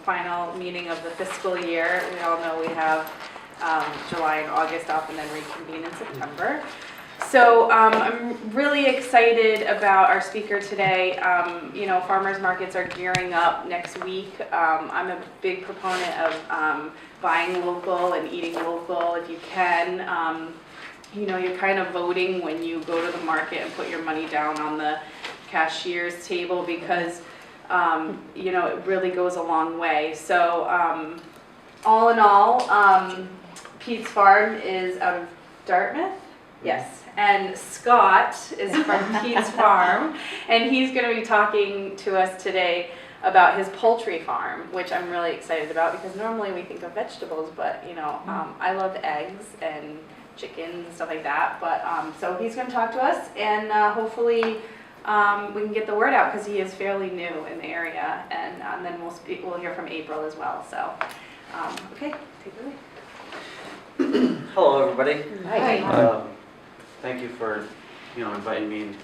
final meeting of the fiscal year. We all know we have July and August off and then reconvene in September. So I'm really excited about our speaker today. Farmers markets are gearing up next week. I'm a big proponent of buying local and eating local if you can. You're kind of voting when you go to the market and put your money down on the cashier's table because, it really goes a long way. So all in all, Peets Farm is out of Dartmouth. Yes. And Scott is from Peets Farm, and he's going to be talking to us today about his poultry farm, which I'm really excited about because normally we think of vegetables, but I love eggs and chickens and stuff like that. But so he's going to talk to us, and hopefully we can get the word out because he is fairly new in the area, and then we'll hear from April as well. So okay, take it away. Hello, everybody. Hi. Thank you for, inviting me and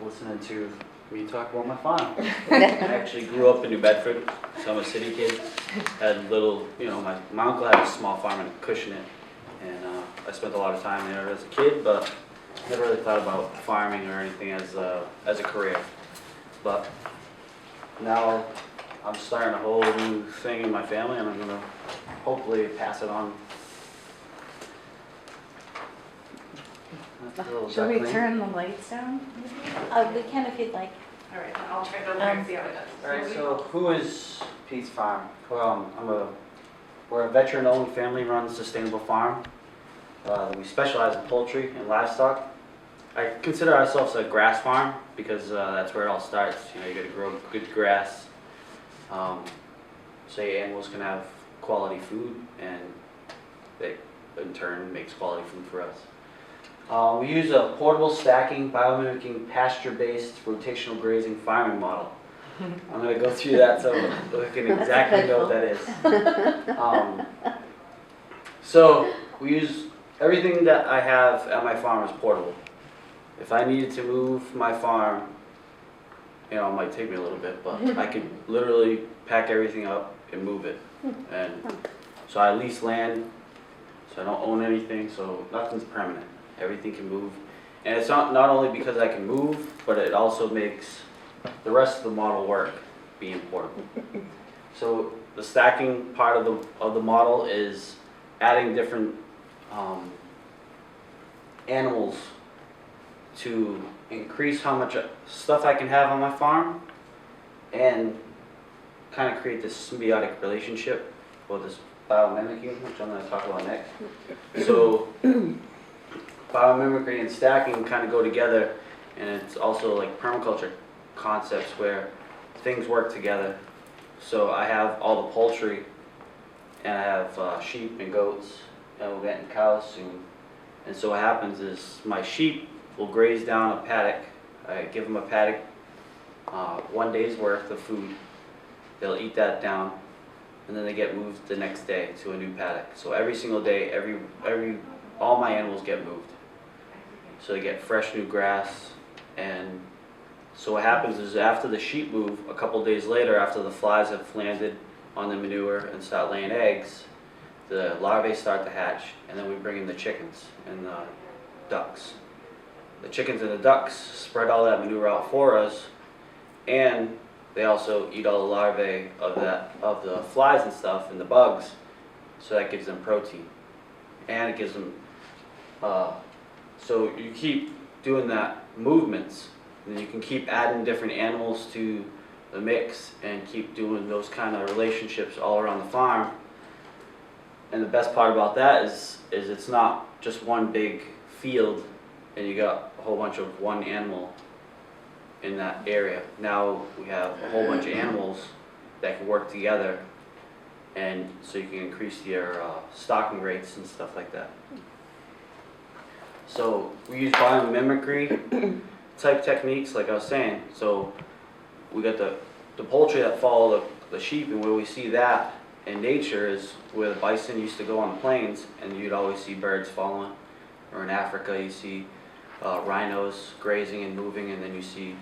listening to me talk about my farm. I actually grew up in New Bedford, so I'm a city kid. Had little, my uncle had a small farm in Cushionett, and I spent a lot of time there as a kid, but never really thought about farming or anything as a career. But now I'm starting a whole new thing in my family, and I'm gonna hopefully pass it on. Should we turn the lights down? We can if you'd like. All right, I'll try to see how it does. All right, so who is Peets Farm? Well, we're a veteran-owned, family-run, sustainable farm. We specialize in poultry and livestock. I consider ourselves a grass farm because that's where it all starts. You got to grow good grass, so your animals can have quality food, and that in turn makes quality food for us. We use a portable stacking, biomimicking, pasture-based, rotational grazing farming model. I'm going to go through that so we can exactly know what that is. So we use everything that I have at my farm is portable. If I needed to move my farm, it might take me a little bit, but I could literally pack everything up and move it. And so I lease land, so I don't own anything, so nothing's permanent. Everything can move, and it's not only because I can move, but it also makes the rest of the model work, being portable. So the stacking part of the model is adding different animals to increase how much stuff I can have on my farm, and kind of create this symbiotic relationship, or this biomimicking, which I'm going to talk about next. So biomimicry and stacking kind of go together, and it's also like permaculture concepts where things work together. So I have all the poultry, and I have sheep and goats, and we're getting cows soon. And so what happens is my sheep will graze down a paddock. I give them a paddock, 1 day's worth of food. They'll eat that down, and then they get moved the next day to a new paddock. So every single day, all my animals get moved. So they get fresh new grass, and so what happens is after the sheep move, a couple days later, after the flies have landed on the manure and start laying eggs, the larvae start to hatch, and then we bring in the chickens and the ducks. The chickens and the ducks spread all that manure out for us, and they also eat all the larvae of the flies and stuff and the bugs, so that gives them protein, and it gives them so you keep doing that movements, and you can keep adding different animals to the mix and keep doing those kind of relationships all around the farm. And the best part about that is it's not just one big field and you got a whole bunch of one animal in that area. Now we have a whole bunch of animals that can work together, and so you can increase your stocking rates and stuff like that. So we use biomimicry type techniques, like I was saying. So we got the poultry that follow the sheep, and where we see that in nature is where the bison used to go on the plains, and you'd always see birds following. Or in Africa, you see rhinos grazing and moving, and then you see,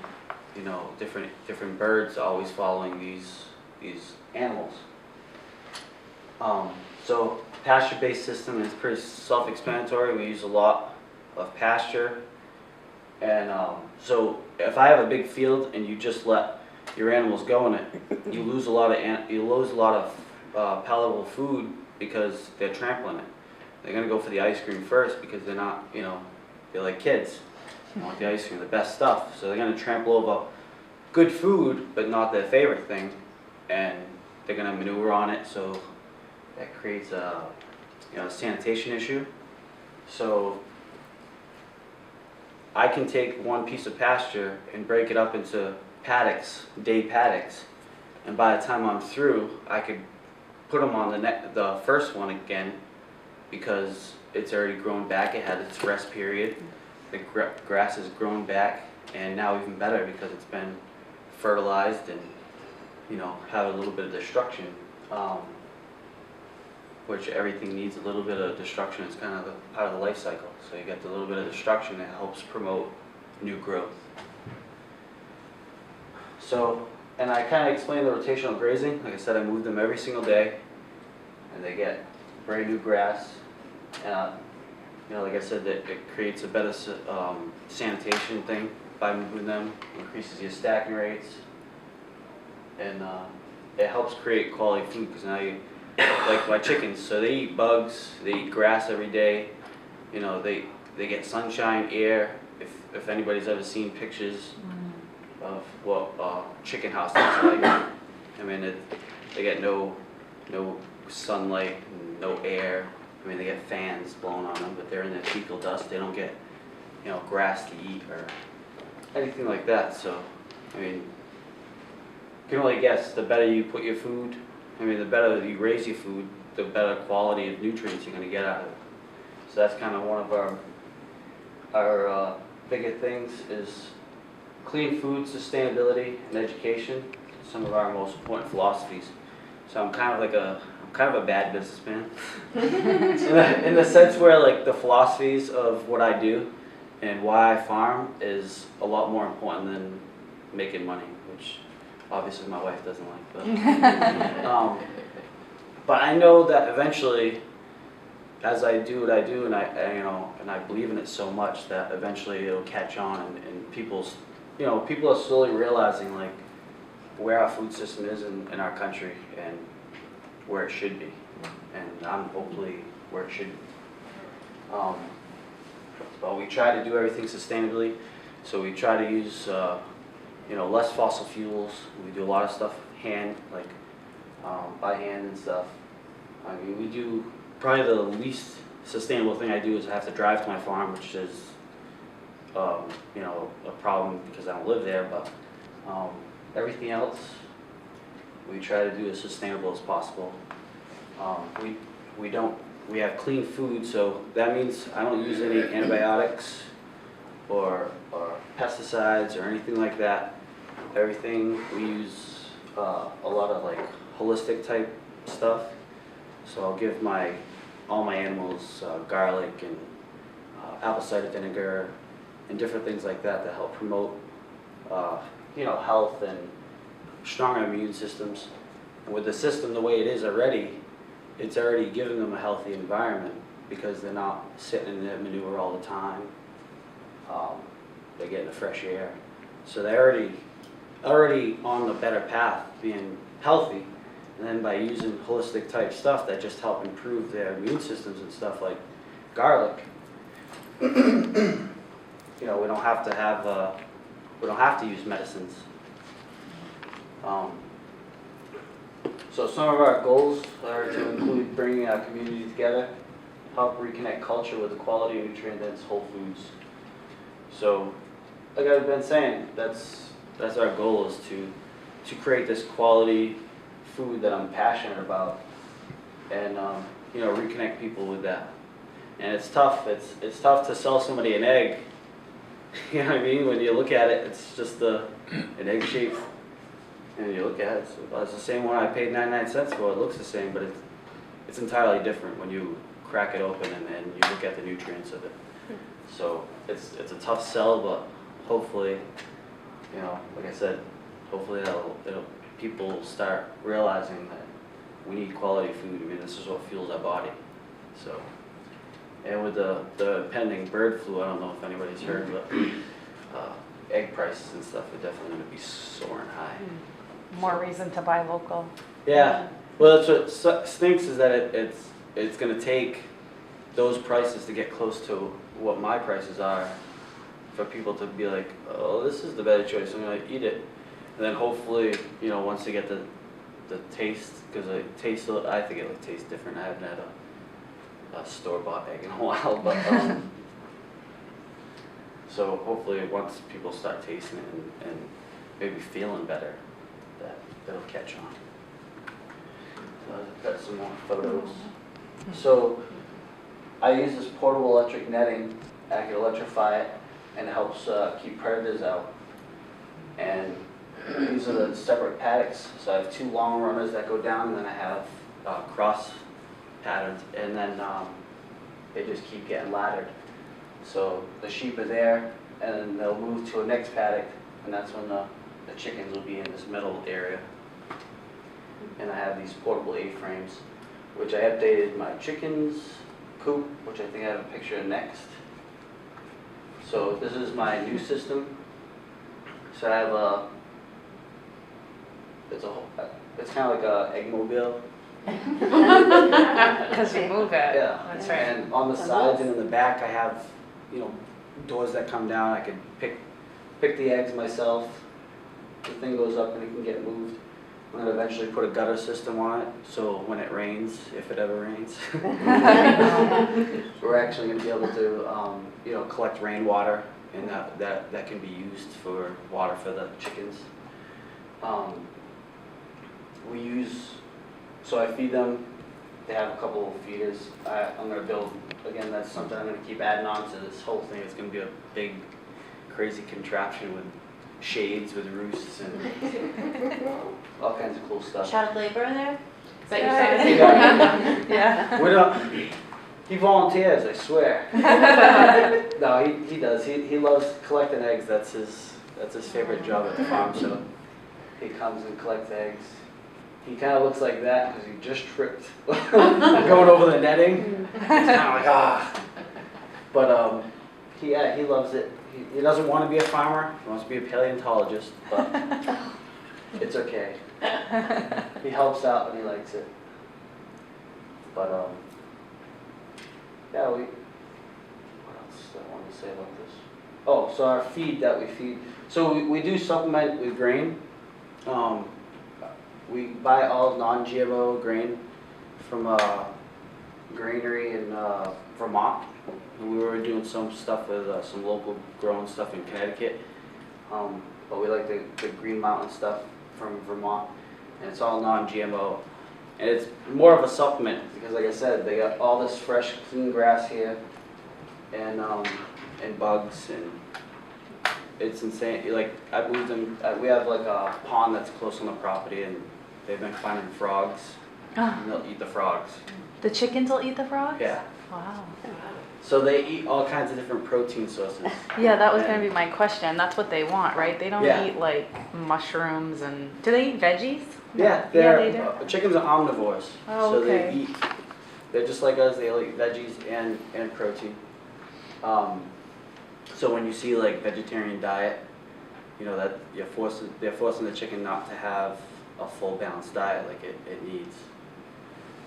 different birds always following these animals. So pasture-based system is pretty self-explanatory. We use a lot of pasture, and so if I have a big field and you just let your animals go in it, you lose a lot of palatable food because they're trampling it. They're gonna go for the ice cream first because they're not, you know, they're like kids. They want the ice cream, the best stuff. So they're gonna trample over good food, but not their favorite thing, and they're gonna manure on it. So that creates a, you know, sanitation issue. So I can take one piece of pasture and break it up into paddocks, day paddocks, and by the time I'm through, I could put them on the first one again because it's already grown back. It had its rest period. The grass has grown back, and now even better because it's been fertilized and, you know, had a little bit of destruction, which everything needs a little bit of destruction. It's kind of part of the life cycle. So you get the little bit of destruction that helps promote new growth. So, and I kind of explained the rotational grazing. Like I said, I move them every single day, and they get brand new grass. You know, like I said, that it creates a better sanitation thing by moving them, increases your stacking rates, and it helps create quality food because now you, like my chickens, so they eat bugs, they eat grass every day. You know, they get sunshine, air. If anybody's ever seen pictures of what chicken house looks like, I mean, they get no sunlight, no air. I mean, they get fans blowing on them, but they're in the fecal dust. They don't get, you know, grass to eat or anything like that. So, I mean, you can only guess. The better you put your food, I mean, the better you raise your food, the better quality of nutrients you're going to get out of it. So that's kind of one of our bigger things is clean food, sustainability, and education. Some of our most important philosophies. So I'm kind of a bad businessman in the sense where like the philosophies of what I do and why I farm is a lot more important than making money, which obviously my wife doesn't like. But I know that eventually, as I do what I do, and I believe in it so much that eventually it'll catch on, and people are slowly realizing like where our food system is in our country and where it should be, and I'm hopefully where it should be. But we try to do everything sustainably, so we try to use less fossil fuels. We do a lot of stuff by hand and stuff. I mean, we do probably the least sustainable thing I do is I have to drive to my farm, which is a problem because I don't live there. But everything else we try to do as sustainable as possible. We have clean food, so that means I don't use any antibiotics or pesticides or anything like that. Everything we use a lot of like holistic type stuff. So I'll give all my animals garlic and apple cider vinegar and different things like that that help promote health and stronger immune systems. And with the system the way it is already, it's already giving them a healthy environment because they're not sitting in their manure all the time. They're getting the fresh air. So they're already on the better path, being healthy. And then by using holistic type stuff that just help improve their immune systems and stuff like garlic, we don't have to use medicines. So some of our goals are to include bringing our community together, help reconnect culture with the quality of nutrient-dense whole foods. So, like I've been saying, that's our goal, is to create this quality food that I'm passionate about, and reconnect people with that. And it's tough. It's tough to sell somebody an egg. You know what I mean? When you look at it, it's just an egg shape. And you look at it, it's the same one I paid 99 cents for. It looks the same, but it's entirely different when you crack it open and you look at the nutrients of it. So it's a tough sell, but hopefully, like I said, hopefully people start realizing that we need quality food. I mean, this is what fuels our body. So, and with the pending bird flu, I don't know if anybody's heard, but egg prices and stuff are definitely going to be soaring high. More reason to buy local. Yeah. Well, that's what stinks is that it's going to take those prices to get close to what my prices are for people to be like, oh, this is the better choice, I'm going to eat it. And then hopefully, you know, once they get the taste, because I think it tastes different. I haven't had a store-bought egg in a while, but so hopefully once people start tasting it and maybe feeling better, that it'll catch on. So I've got some more photos. So I use this portable electric netting. I can electrify it, and it helps keep predators out. And these are the separate paddocks. So I have 2 long runners that go down, and then I have cross patterns, and then they just keep getting laddered. So the sheep are there, and then they'll move to a next paddock, and that's when the chickens will be in this middle area. And I have these portable A-frames, which I updated my chickens coop, which I think I have a picture of next. So this is my new system. So I have it's kind of like a egg mobile. Because you move it. Yeah. That's right. And on the sides and in the back, I have, you know, doors that come down. I can pick the eggs myself. The thing goes up and it can get moved. I'm gonna eventually put a gutter system on it, so when it rains, if it ever rains, we're actually gonna be able to, you know, collect rainwater, and that can be used for water for the chickens. So I feed them. They have a couple of feeders. I'm gonna build, again, that's something I'm gonna keep adding on to this whole thing. It's gonna be a big, crazy contraption with shades with roosts and all kinds of cool stuff. Child labor there? Is that your son? Yeah. We don't, he volunteers, I swear. No, he does. He loves collecting eggs. That's his favorite job at the farm. So he comes and collects eggs. He kind of looks like that because he just tripped going over the netting. He's kind of like, ah. But he loves it. He doesn't want to be a farmer. He wants to be a paleontologist, but it's okay. He helps out and he likes it. But yeah, what else do I want to say about this? Oh, so our feed that we feed. So we do supplement with grain. We buy all non-GMO grain from a granary in Vermont. And we were doing some stuff with some local grown stuff in Connecticut. But we like the Green Mountain stuff from Vermont. And it's all non-GMO. And it's more of a supplement because, like I said, they got all this fresh, clean grass here, and bugs, and it's insane. Like I moved them. We have like a pond that's close on the property, and they've been finding frogs. And they'll eat the frogs. The chickens will eat the frogs? Yeah. Wow. So they eat all kinds of different protein sources. Yeah, that was going to be my question. That's what they want, right? They don't Yeah. eat like mushrooms and... Do they eat veggies? Yeah, they do. Chickens are omnivores. Oh, so okay. They're just like us. They eat veggies and protein. So when you see like vegetarian diet, you know that they're forcing the chicken not to have a full balanced diet like it needs.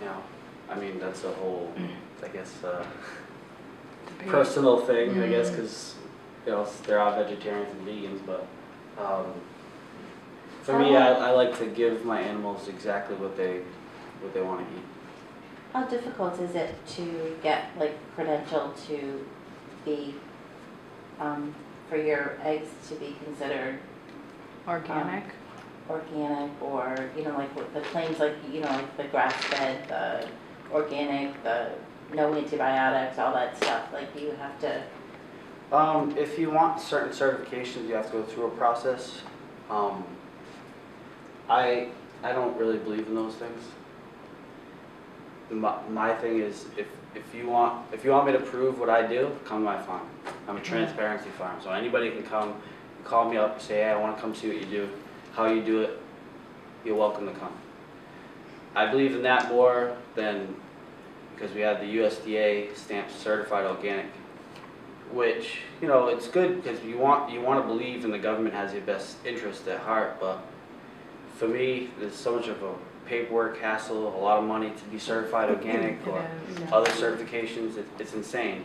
You know, I mean that's a whole, I guess, personal thing. I guess because you know there are vegetarians and vegans, but for me, I like to give my animals exactly what they want to eat. How difficult is it to get like credentialed to be, for your eggs to be considered Organic? Organic, or, you know, like with the claims like, you know, like the grass-fed, the organic, the no antibiotics, all that stuff, like you have to... If you want certain certifications, you have to go through a process. I don't really believe in those things. My thing is, if you want me to prove what I do, come to my farm. I'm a transparency farm, so anybody can come, call me up, say, hey, I want to come see what you do, how you do it, you're welcome to come. I believe in that more than, because we have the USDA stamped certified organic, which, you know, it's good because you want to believe in the government has your best interest at heart, but for me, there's so much of a paperwork hassle, a lot of money to be certified organic or other certifications. It's insane.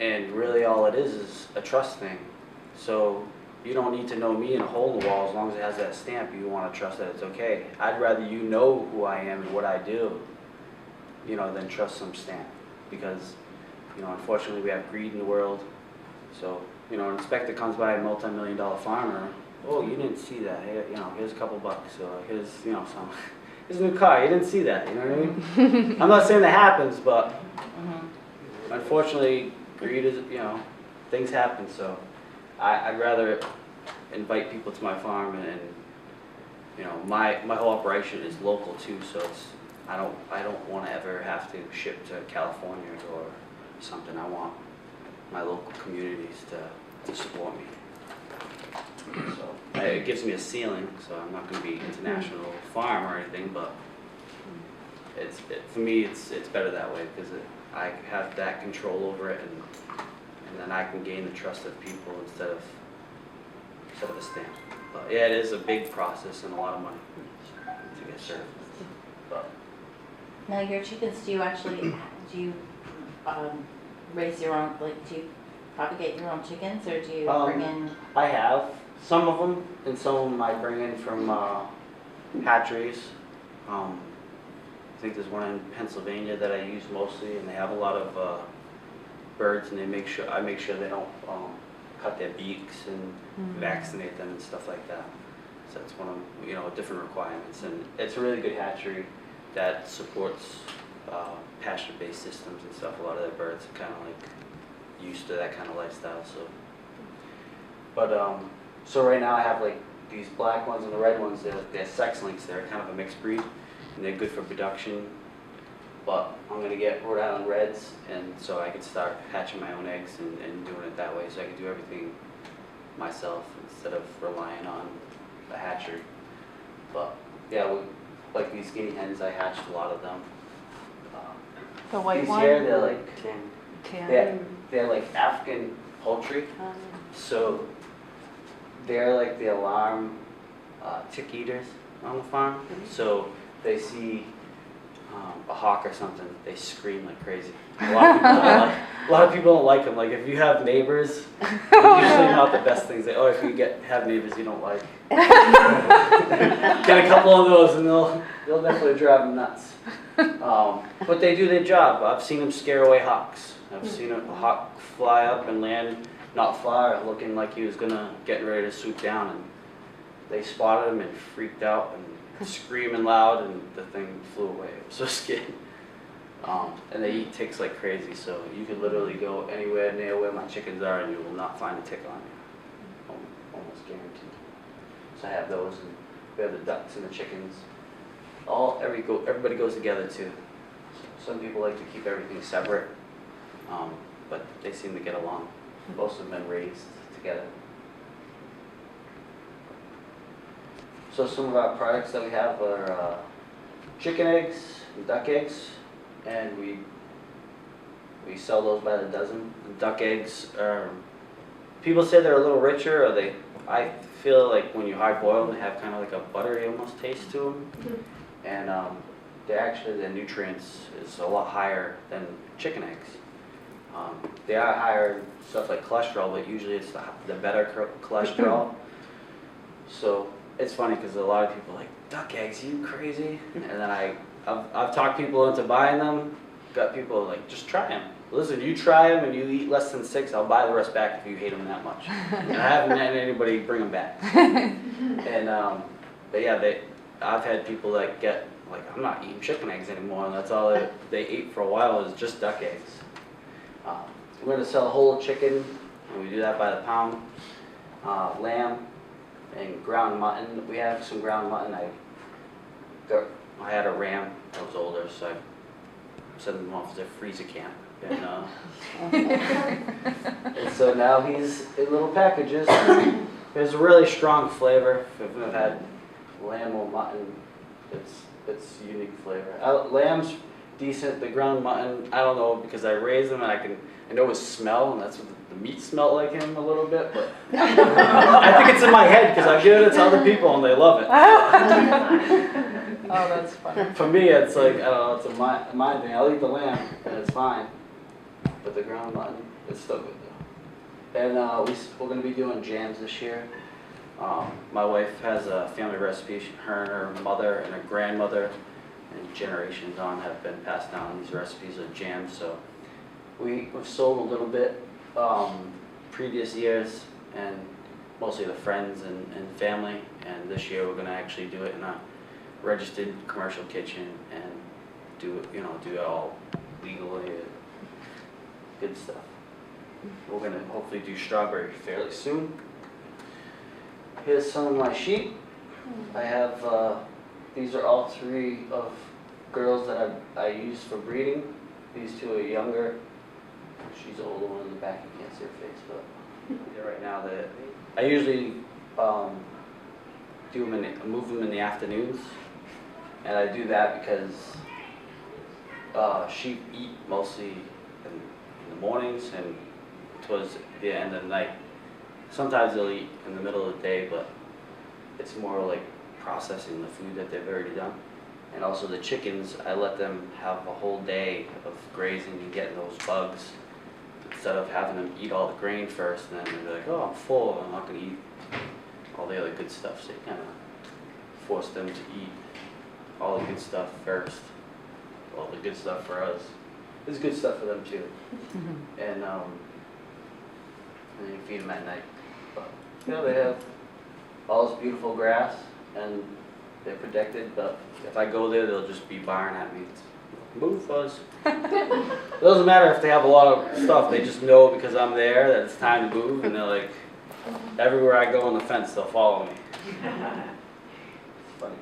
And really all it is a trust thing. So you don't need to know me in a hole in the wall. As long as it has that stamp, you want to trust that it's okay. I'd rather you know who I am and what I do, you know, than trust some stamp. Because, you know, unfortunately we have greed in the world. So, you know, an inspector comes by a multi-million-dollar farmer. Oh, you didn't see that. Hey, you know, here's a couple bucks. Or here's, you know, here's a new car. You didn't see that. You know what I mean? I'm not saying that happens, but unfortunately, greed is, you know, things happen. So I'd rather invite people to my farm, and you know, my whole operation is local too. So it's I don't want to ever have to ship to California or something. I want my local communities to support me. So it gives me a ceiling, so I'm not going to be international farm or anything, but for me it's better that way because I have that control over it, and then I can gain the trust of people instead of a stamp. But yeah, it is a big process and a lot of money to get certified. But Now your chickens, do you raise your own, like do you propagate your own chickens, or do you bring in? I have some of them, and some of them I bring in from hatcheries. I think there's one in Pennsylvania that I use mostly, and they have a lot of birds, and I make sure they don't cut their beaks and vaccinate them and stuff like that. So that's one of, you know, different requirements, and it's a really good hatchery that supports pasture-based systems and stuff. A lot of their birds are kind of like used to that kind of lifestyle. So, but so right now I have like these black ones and the red ones. They're sex links. They're kind of a mixed breed, and they're good for production. But I'm gonna get Rhode Island Reds, and so I could start hatching my own eggs and doing it that way. So I can do everything myself instead of relying on a hatchery. But yeah, like these guinea hens, I hatched a lot of them. The white These one? here, they're like Tan. they're like African poultry. So they're like the alarm tick eaters on the farm. So they see a hawk or something, they scream like crazy. A lot of people don't like them. Like if you have neighbors, they're usually not the best things. If you have neighbors you don't like, get a couple of those and they'll definitely drive them nuts. But they do their job. I've seen them scare away hawks. I've seen a hawk fly up and land not far, looking like he was getting ready to swoop down, and they spotted him and freaked out and screaming loud, and the thing flew away. It was so scary. And they eat ticks like crazy, so you could literally go anywhere near where my chickens are and you will not find a tick on you. Almost guaranteed. So I have those, and we have the ducks and the chickens. Everybody goes together too. Some people like to keep everything separate, but they seem to get along. Most of them been raised together. So some of our products that we have are chicken eggs and duck eggs, and we sell those by the dozen. The duck eggs are, people say they're a little richer, or I feel like when you hard boil them, they have kind of like a buttery almost taste to them. And their nutrients is a lot higher than chicken eggs. They are higher in stuff like cholesterol, but usually it's the better cholesterol. So it's funny because a lot of people are like, duck eggs, you crazy? And then I've talked people into buying them. Got people like, just try them. Listen, you try them and you eat less than 6, I'll buy the rest back if you hate them that much. And I haven't had anybody bring them back. And but yeah, I've had people that get like, I'm not eating chicken eggs anymore, and that's all they ate for a while is just duck eggs. We're going to sell a whole chicken, and we do that by the pound. Lamb and ground mutton. We have some ground mutton. I had a ram that was older, so I sent him off to freezer camp. And so now he's in little packages. There's a really strong flavor. If you've had lamb or mutton, it's unique flavor. Lamb's decent, the ground mutton, I don't know, because I raise them and I know his smell, and that's what the meat smelled like him a little bit, but I think it's in my head because I've given it to other people and they love it. Oh, that's funny. For me, it's like, I don't know, it's a mind thing. I'll eat the lamb and it's fine, but the ground mutton, it's still good though. And we're going to be doing jams this year. My wife has a family recipe. Her and her mother and her grandmother and generations on have been passed down these recipes of jams. So we've sold a little bit previous years, and mostly the friends and family. And this year we're going to actually do it in a registered commercial kitchen and do it all legally. Good stuff. We're going to hopefully do strawberry fairly soon. Here's some of my sheep. I have, these are all 3 of girls that I use for breeding. These 2 are younger. She's the older one in the back, you can't see her face, but yeah, right now I usually move them in the afternoons, and I do that because sheep eat mostly in the mornings and towards the end of the night. Sometimes they'll eat in the middle of the day, but it's more like processing the food that they've already done. And also the chickens, I let them have a whole day of grazing and getting those bugs, instead of having them eat all the grain first and then they're like, oh, I'm full, I'm not going to eat all the other good stuff. So you kind of force them to eat all the good stuff first. All the good stuff for us. There's good stuff for them too. And then you feed them at night. But, they have all this beautiful grass and they're protected, but if I go there, they'll just be barring at me. Move, fuzz. It doesn't matter if they have a lot of stuff, they just know because I'm there that it's time to move, and they're like, everywhere I go on the fence, they'll follow me. It's funny.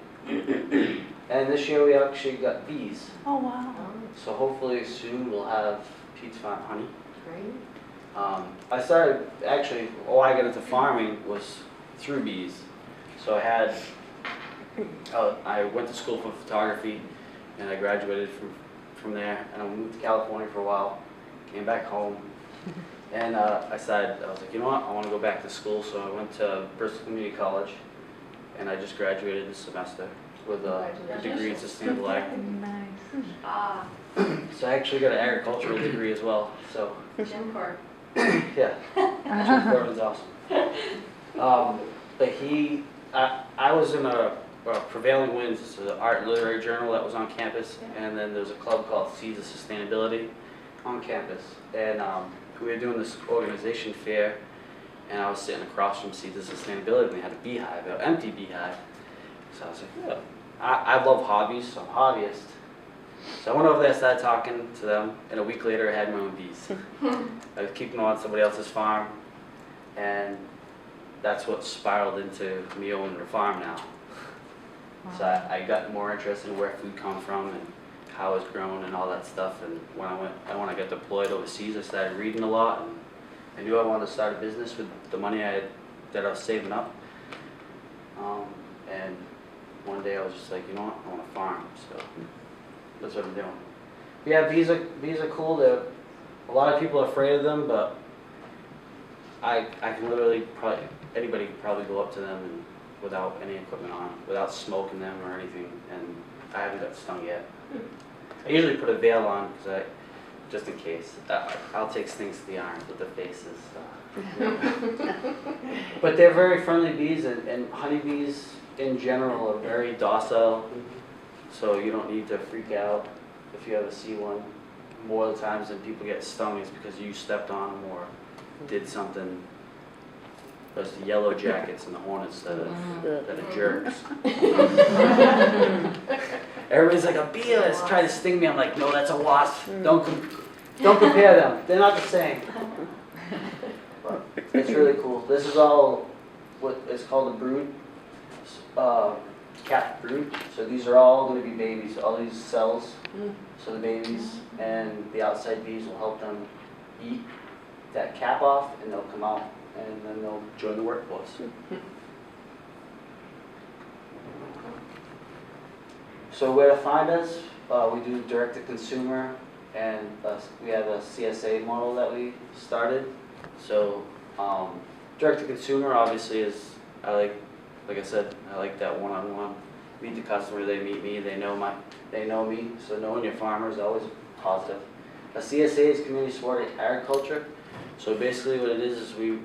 And this year we actually got bees. Oh, wow. So hopefully soon we'll have Peets Farm honey. Great. I started, actually, I got into farming was through bees. So I went to school for photography, and I graduated from there, and I moved to California for a while, came back home, and I was like, you know what, I want to go back to school, so I went to Bristol Community College, and I just graduated this semester with a degree in sustainable ag. Nice. So I actually got an agricultural degree as well, so. Jim Corp. Yeah, Jim Corbin's awesome. But I was in a Prevailing Winds, it's an art literary journal that was on campus, and then there's a club called Seeds of Sustainability on campus, and we were doing this organization fair, and I was sitting across from Seeds of Sustainability, and they had a beehive, an empty beehive. So I was like, yeah, I love hobbies, so I'm a hobbyist. So I went over there, started talking to them, and a week later I had my own bees. I was keeping them on somebody else's farm, and that's what spiraled into me owning a farm now. So I got more interested in where food comes from and how it's grown and all that stuff. And when I got deployed overseas, I started reading a lot, and I knew I wanted to start a business with the money that I was saving up. And one day I was just like, you know what, I want to farm. So that's what I'm doing. But yeah, bees are cool. A lot of people are afraid of them, but I can literally anybody can probably go up to them and without any equipment on, without smoking them or anything, and I haven't got stung yet. I usually put a veil on just in case. I'll take stings to the arms with the faces. But they're very friendly bees, and honeybees in general are very docile, so you don't need to freak out if you ever see one. More of the times than people get stung is because you stepped on them or did something. There's the yellow jackets and the hornets that are jerks. Everybody's like, a bee is trying to sting me. I'm like, no, that's a wasp. Don't compare them. They're not the same. But it's really cool. This is all what is called a brood, capped brood. So these are all going to be babies. All these cells, so the babies and the outside bees will help them eat that cap off, and they'll come out. And then they'll join the workforce. So where to find us, we do direct to consumer, and we have a CSA model that we started. So direct to consumer obviously is, like I said, I like that one-on-one. Meet the customer, they meet me, they know me. So knowing your farmer is always positive. A CSA is community supported agriculture. So basically what it is we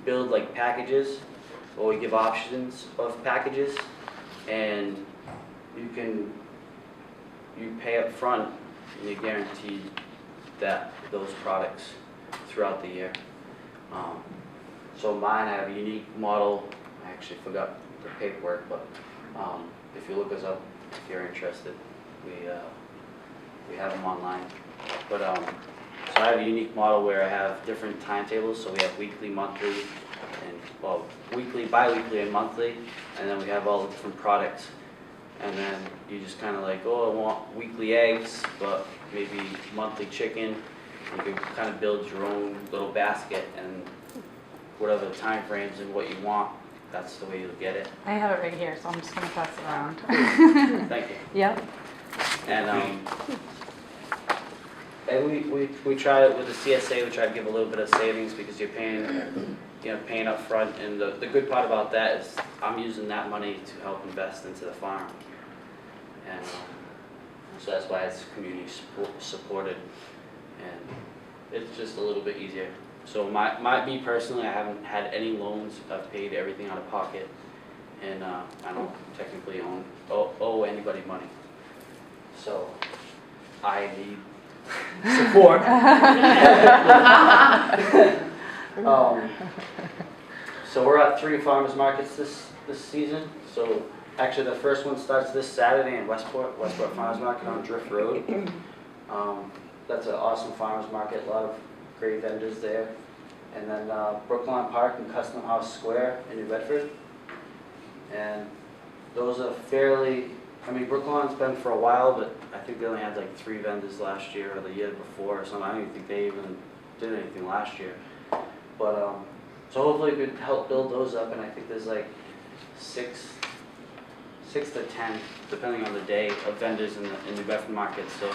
build like packages, or we give options of packages, and you pay up front and you're guaranteed that those products throughout the year. So mine, I have a unique model. I actually forgot the paperwork, but if you look us up, if you're interested, we have them online. But so I have a unique model where I have different timetables. So we have weekly, monthly, and well, weekly, bi-weekly, and monthly, and then we have all the different products. And then you just kind of like, oh, I want weekly eggs, but maybe monthly chicken. You can kind of build your own little basket, and whatever the time frames and what you want, that's the way you'll get it. I have it right here, so I'm just gonna pass it around. Thank you. Yep. And we try it with the CSA. We try to give a little bit of savings because you're paying up front. And the good part about that is I'm using that money to help invest into the farm. And so that's why it's community supported, and it's just a little bit easier. So me personally, I haven't had any loans. I've paid everything out of pocket, and I don't technically owe anybody money. So I need support. So we're at 3 farmers markets this season. So actually the first one starts this Saturday in Westport Farmers Market on Drift Road. That's an awesome farmers market, a lot of great vendors there. And then Brookline Park and Custom House Square in New Bedford. And those are Brookline's been for a while, but I think they only had like 3 vendors last year or the year before or something. I don't even think they even did anything last year. But so hopefully we could help build those up, and I think there's like 6 to 10, depending on the day, of vendors in the New Bedford market. So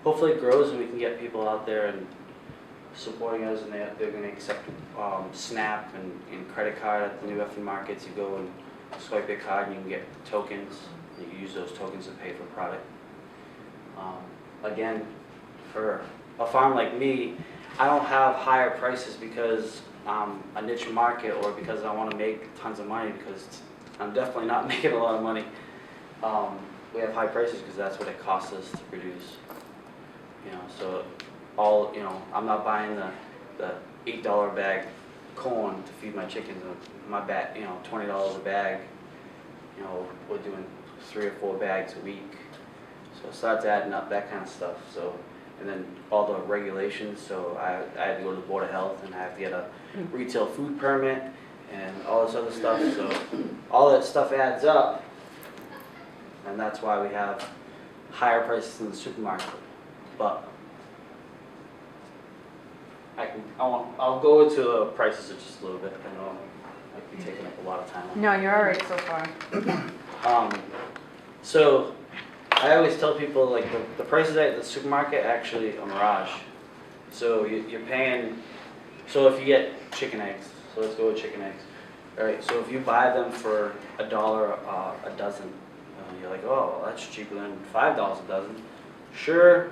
hopefully it grows and we can get people out there and supporting us, and they're going to accept SNAP and credit card at the New Bedford markets. You go and swipe your card and you can get tokens. You can use those tokens to pay for product. Again, for a farm like me, I don't have higher prices because I'm a niche market or because I want to make tons of money, because I'm definitely not making a lot of money. We have high prices because that's what it costs us to produce. So I'm not buying the $8 bag corn to feed my chickens. My bag, $20 a bag. We're doing 3 or 4 bags a week. So it starts adding up, that kind of stuff. So, and then all the regulations. So I had to go to the Board of Health, and I have to get a retail food permit and all this other stuff. So all that stuff adds up, and that's why we have higher prices in the supermarket. But I'll go into the prices in just a little bit. I know I've been taking up a lot of time. No, you're all right so far. So I always tell people, like, the prices at the supermarket actually a mirage. So you're paying. So if you get chicken eggs, so let's go with chicken eggs. All right. So if you buy them for $1 a dozen, you're like, oh, that's cheaper than $5 a dozen. Sure,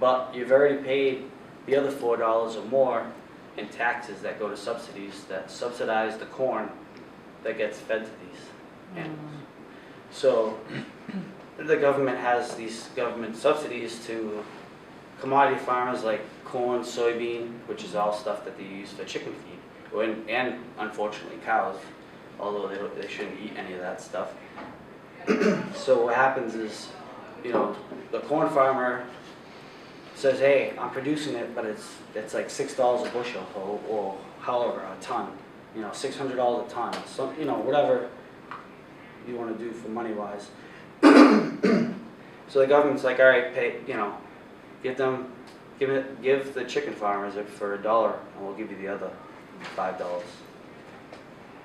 but you've already paid the other $4 or more in taxes that go to subsidies that subsidize the corn that gets fed to these animals. So the government has these government subsidies to commodity farmers like corn, soybean, which is all stuff that they use for chicken feed, and unfortunately cows, although they shouldn't eat any of that stuff. So what happens is, the corn farmer says, hey, I'm producing it, but it's like $6 a bushel, or however, a ton, $600 a ton, so, whatever you want to do for money-wise. So the government's like, all right, pay, give the chicken farmers it for $1, and we'll give you the other $5.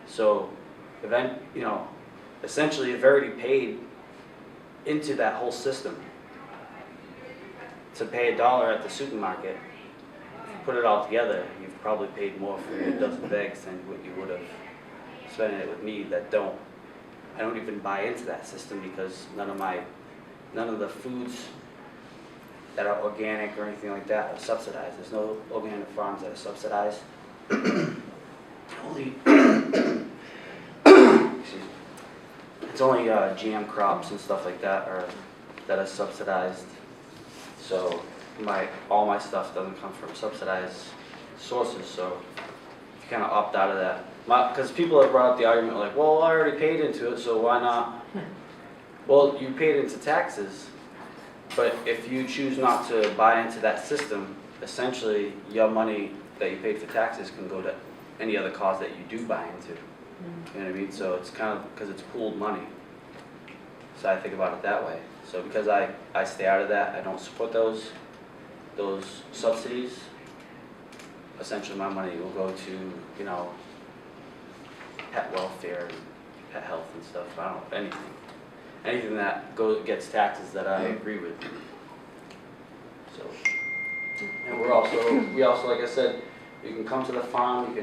So, essentially, you've already paid into that whole system. To pay $1 at the supermarket, put it all together, you've probably paid more for your dozen bags than what you would have spent it with me that don't. I don't even buy into that system because none of the foods that are organic or anything like that are subsidized. There's no organic farms that are subsidized. Only, excuse me. It's only GM crops and stuff like that are subsidized. So all my stuff doesn't come from subsidized sources. So you kind of opt out of that. Because people have brought up the argument like, well, I already paid into it, so why not? Well, you paid into taxes, but if you choose not to buy into that system, essentially your money that you paid for taxes can go to any other cause that you do buy into. You know what I mean? So it's kind of, because it's pooled money. So I think about it that way. So because I stay out of that, I don't support those subsidies, essentially my money will go to, you know, pet welfare and pet health and stuff. I don't know, anything that gets taxes that I agree with. So, and we also, like I said, you can come to the farm.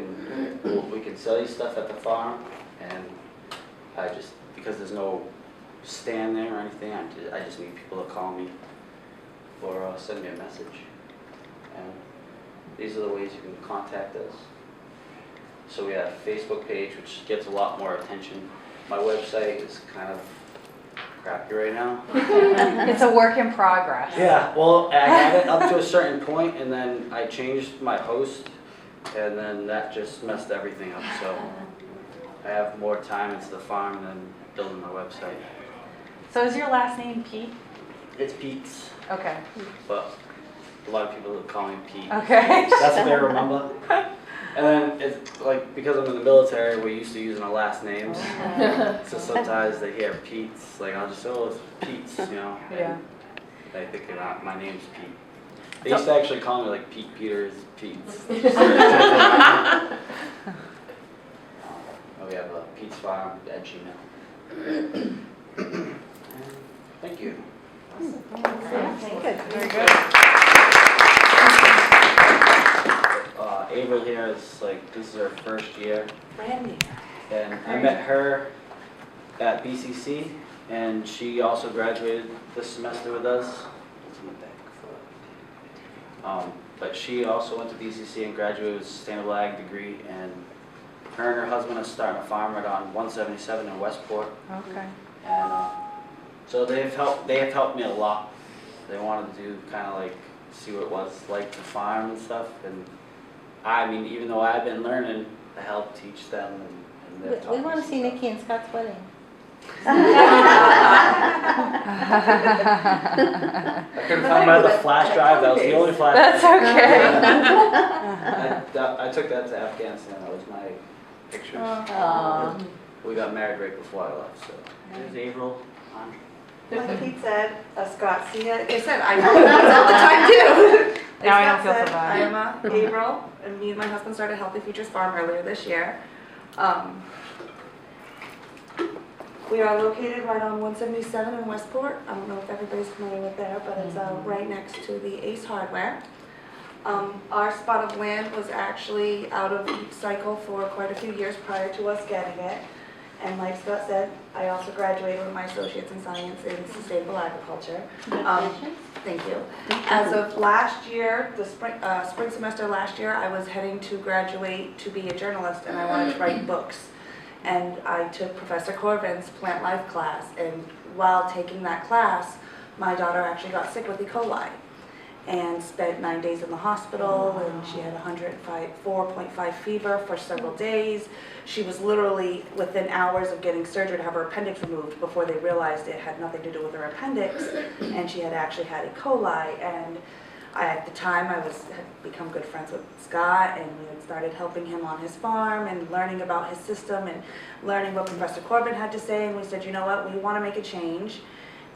We can sell you stuff at the farm, and because there's no stand there or anything, I just need people to call me or send me a message. And these are the ways you can contact us. So we have a Facebook page, which gets a lot more attention. My website is kind of crappy right now. It's a work in progress. Yeah, well, I had it up to a certain point, and then I changed my host, and then that just messed everything up. So I have more time into the farm than building my website. So is your last name Pete? It's Peets, Okay. but a lot of people call me Pete. Okay. That's what they remember. And then it's like, because I'm in the military, we're used to using our last names. So sometimes they hear Peets, like I'll just say, oh, it's Peets, you know? Yeah. And they think my name's Pete. They used to actually call me like Pete Peters, Peets. Oh, we have a Peets Farm at Gmail. Thank you. Very good. Ava here is like, this is her first year. Brand new. And I met her at BCC, and she also graduated this semester with us. What's in the back? But she also went to BCC and graduated with a sustainable ag degree, and her husband are starting a farm right on 177 in Westport. Okay. And so they have helped me a lot. They wanted to do kind of like see what it was like to farm and stuff. And I mean, even though I've been learning, I help teach them. And they've taught We me want to some see stuff. Nikki and Scott's wedding. I couldn't find my flash drive. That was the only flash That's drive. okay. I took that to Afghanistan. That was my pictures. Aw. We got married right before I left. So there's April. Like Pete said, Scott, see, like I said, I know that all the time too. Like Now I don't Scott feel so said, bad. I'm April, and me and my husband started Healthy Futures Farm earlier this year. We are located right on 177 in Westport. I don't know if everybody's familiar with there, but it's right next to the Ace Hardware. Our spot of land was actually out of each cycle for quite a few years prior to us getting it. And like Scott said, I also graduated with my associates in science in sustainable agriculture. Congratulations. Thank you. As of last year, the spring semester last year, I was heading to graduate to be a journalist, and I wanted to write books. And I took Professor Corvin's plant life class, and while taking that class, my daughter actually got sick with E. coli and spent 9 days in the hospital, and she had 104.5 fever for several days. She was literally within hours of getting surgery to have her appendix removed before they realized it had nothing to do with her appendix, and she had actually had E. coli. And at the time, I had become good friends with Scott, and we had started helping him on his farm and learning about his system and learning what Professor Corbin had to say. And we said, you know what, we want to make a change,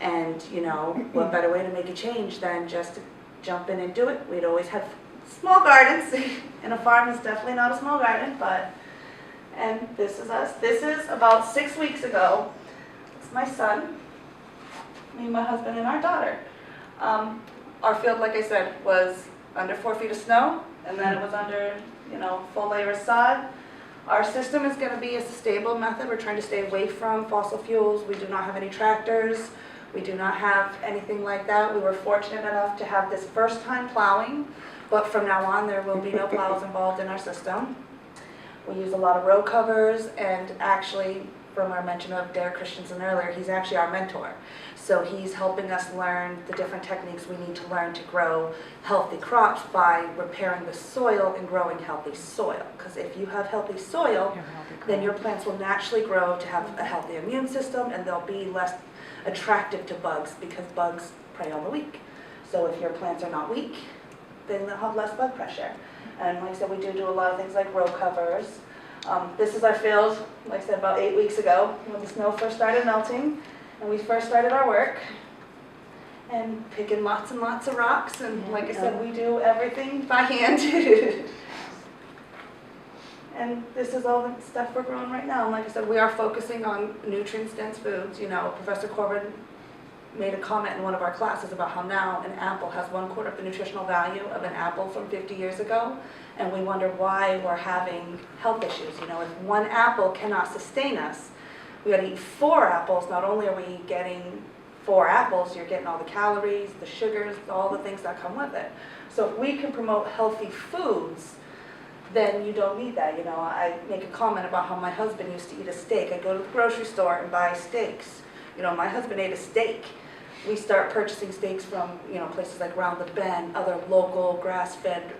and you know, what better way to make a change than just to jump in and do it. We'd always had small gardens, and a farm is definitely not a small garden, and this is us. This is about 6 weeks ago. It's my son. me, my husband, and our daughter. Our field, like I said, was under 4 feet of snow, and then it was under, full layer of sod. Our system is going to be a sustainable method. We're trying to stay away from fossil fuels. We do not have any tractors. We do not have anything like that. We were fortunate enough to have this first time plowing, but from now on there will be no plows involved in our system. We use a lot of row covers, and actually, from our mention of Derek Christensen earlier, he's actually our mentor. So he's helping us learn the different techniques we need to learn to grow healthy crops by repairing the soil and growing healthy soil. Because if you have healthy soil, then your plants will naturally grow to have a healthy immune system, and they'll be less attractive to bugs because bugs prey on the weak. So if your plants are not weak, then they'll have less bug pressure. And like I said, we do a lot of things like row covers. This is our field, like I said, about 8 weeks ago when the snow first started melting and we first started our work and picking lots and lots of rocks, and like I said, we do everything by hand. And this is all the stuff we're growing right now. And like I said, we are focusing on nutrient-dense foods. Professor Corbin made a comment in one of our classes about how now an apple has 1/4 of the nutritional value of an apple from 50 years ago. And we wonder why we're having health issues. If one apple cannot sustain us, we got to eat 4 apples. Not only are we getting 4 apples, you're getting all the calories, the sugars, all the things that come with it. So if we can promote healthy foods, then you don't need that. I make a comment about how my husband used to eat a steak. I'd go to the grocery store and buy steaks. My husband ate a steak. We start purchasing steaks from, places like Round the Bend, other local grass-fed,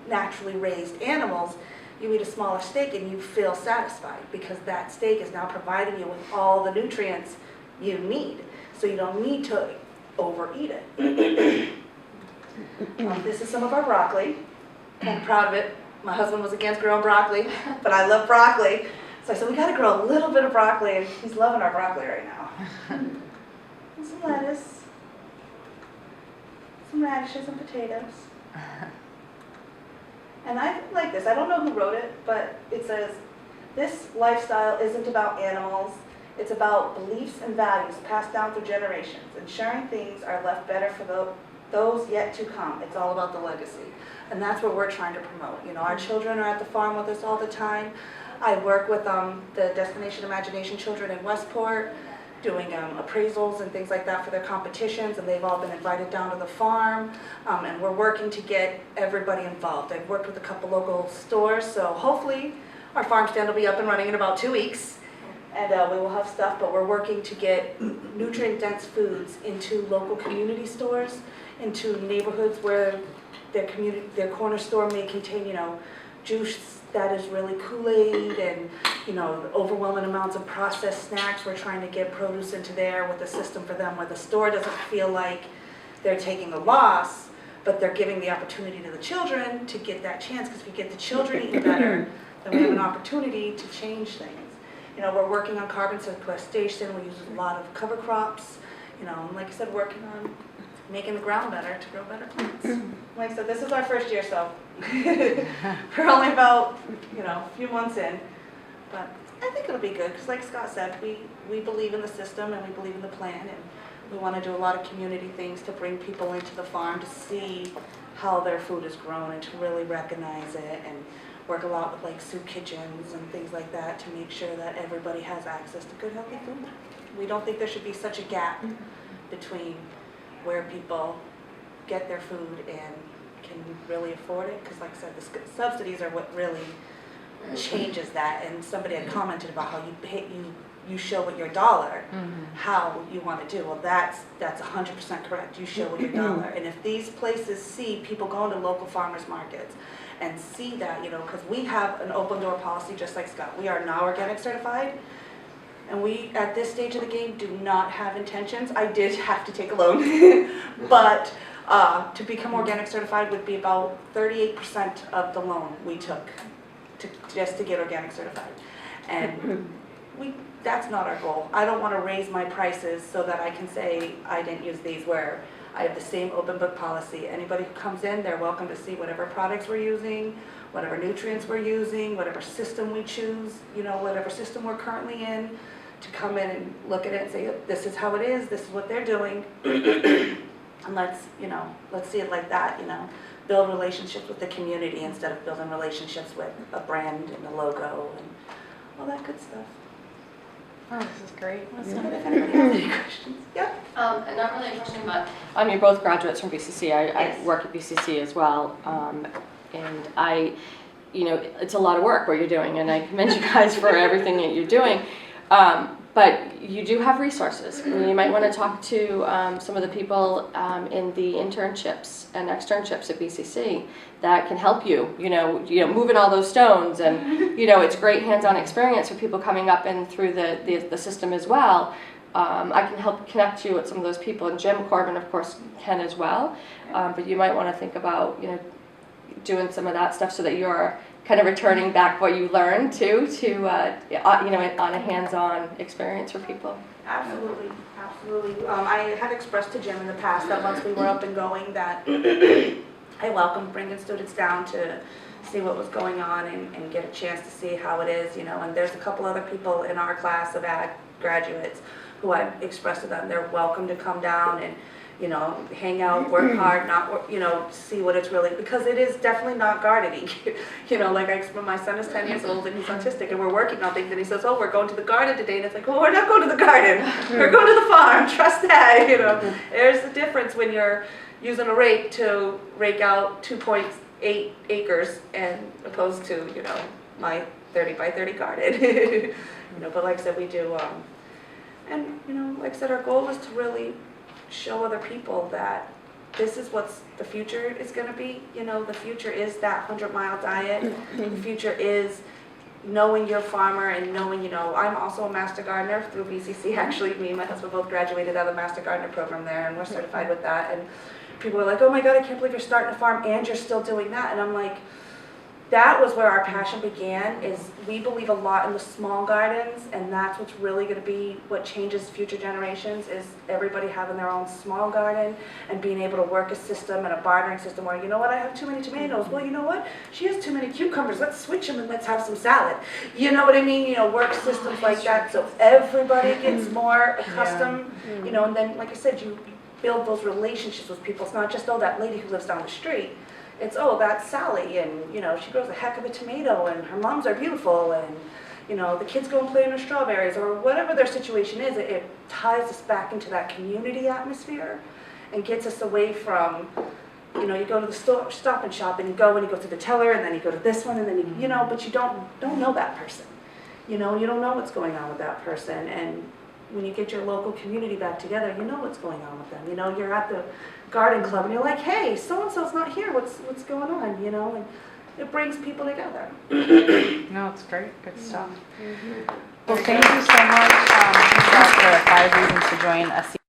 naturally raised animals. You eat a smaller steak and you feel satisfied because that steak is now providing you with all the nutrients you need. So you don't need to overeat it. This is some of our broccoli. I'm proud of it. My husband was against growing broccoli, but I love broccoli. So I said, we got to grow a little bit of broccoli, and he's loving our broccoli right now. And some lettuce, some radishes and potatoes. And I like this. I don't know who wrote it, but it says, this lifestyle isn't about animals. It's about beliefs and values passed down through generations, ensuring things are left better for those yet to come. It's all about the legacy. And that's what we're trying to promote. Our children are at the farm with us all the time. I work with the Destination Imagination children in Westport, doing appraisals and things like that for their competitions, and they've all been invited down to the farm, and we're working to get everybody involved. I've worked with a couple local stores, so hopefully our farm stand will be up and running in about 2 weeks, and we will have stuff, but we're working to get nutrient-dense foods into local community stores, into neighborhoods where their corner store may contain, juice that is really Kool-Aid and, overwhelming amounts of processed snacks. We're trying to get produce into there with a system for them where the store doesn't feel like they're taking a loss, but they're giving the opportunity to the children to get that chance, because if you get the children eating better, then we have an opportunity to change things. We're working on carbon sequestration. We use a lot of cover crops, and like I said, working on making the ground better to grow better plants. Like I said, this is our first year, so we're only about, a few months in, but I think it'll be good, because like Scott said, we believe in the system and we believe in the plan, and we want to do a lot of community things to bring people into the farm to see how their food is grown and to really recognize it, and work a lot with like soup kitchens and things like that to make sure that everybody has access to good, healthy food. We don't think there should be such a gap between where people get their food and can really afford it, because like I said, the subsidies are what really changes that. And somebody had commented about how you show with your dollar how you want to do. Well, that's 100% correct. You show with your dollar. And if these places see people going to local farmers markets and see that, because we have an open door policy just like Scott. We are now organic certified. And we, at this stage of the game, do not have intentions. I did have to take a loan, but to become organic certified would be about 38% of the loan we took just to get organic certified. And that's not our goal. I don't want to raise my prices so that I can say I didn't use these, where I have the same open book policy. Anybody who comes in, they're welcome to see whatever products we're using, whatever nutrients we're using, whatever system we choose, whatever system we're currently in, to come in and look at it and say, this is how it is, this is what they're doing. And let's see it like that, build relationships with the community instead of building relationships with a brand and a logo and all that good stuff. Oh, this is great. So if anybody has any questions, yep. And not really a question, but You're both graduates from BCC. I Yes. work at BCC as well, and it's a lot of work what you're doing, and I commend you guys for everything that you're doing. But you do have resources. You might want to talk to some of the people in the internships and externships at BCC that can help you. Moving all those stones, and it's great hands-on experience for people coming up and through the system as well. I can help connect you with some of those people, and Jim Corbin, of course, can as well. But you might want to think about doing some of that stuff so that you're kind of returning back what you learned to on a hands-on experience for people. Absolutely, absolutely. I had expressed to Jim in the past that once we were up and going that I welcomed bringing students down to see what was going on and get a chance to see how it is, and there's a couple other people in our class of ag graduates who I've expressed to them they're welcome to come down and hang out, work hard, not work, see what it's really, because it is definitely not gardening. Like my son is 10 years old and he's autistic and we're working on things and he says, oh, we're going to the garden today. And it's like, well, we're not going to the garden. We're going to the farm. Trust that, There's a difference when you're using a rake to rake out 2.8 acres and opposed to, my 30 by 30 garden. But like I said, we do, and like I said, our goal is to really show other people that this is what the future is going to be. The future is that 100-mile diet. The future is knowing your farmer and knowing, I'm also a master gardener through BCC. Actually, me and my husband both graduated out of the master gardener program there, and we're certified with that. And people are like, oh my God, I can't believe you're starting a farm and you're still doing that. And I'm like, that was where our passion began, is we believe a lot in the small gardens, and that's what's really going to be what changes future generations, is everybody having their own small garden and being able to work a system and a bartering system where, I have too many tomatoes. Well, you know what? She has too many cucumbers. Let's switch them and let's have some salad. You know what I mean? Work systems like that so everybody gets more accustomed, and then, like I said, you build those relationships with people. It's not just, oh, that lady who lives down the street. It's, oh, that's Sally, and, she grows a heck of a tomato, and her moms are beautiful, and, the kids go and play in their strawberries, or whatever their situation is. It ties us back into that community atmosphere and gets us away from, you go to the store, Stop and Shop, and you go to the teller, and then you go to this one, and then but you don't know that person. You don't know what's going on with that person, and when you get your local community back together, you know what's going on with them. You're at the garden club and you're like, hey, so-and-so's not here, what's going on, and it brings people together. No, it's great. Good stuff. Well, thank you so much for 5 reasons to join SCWW.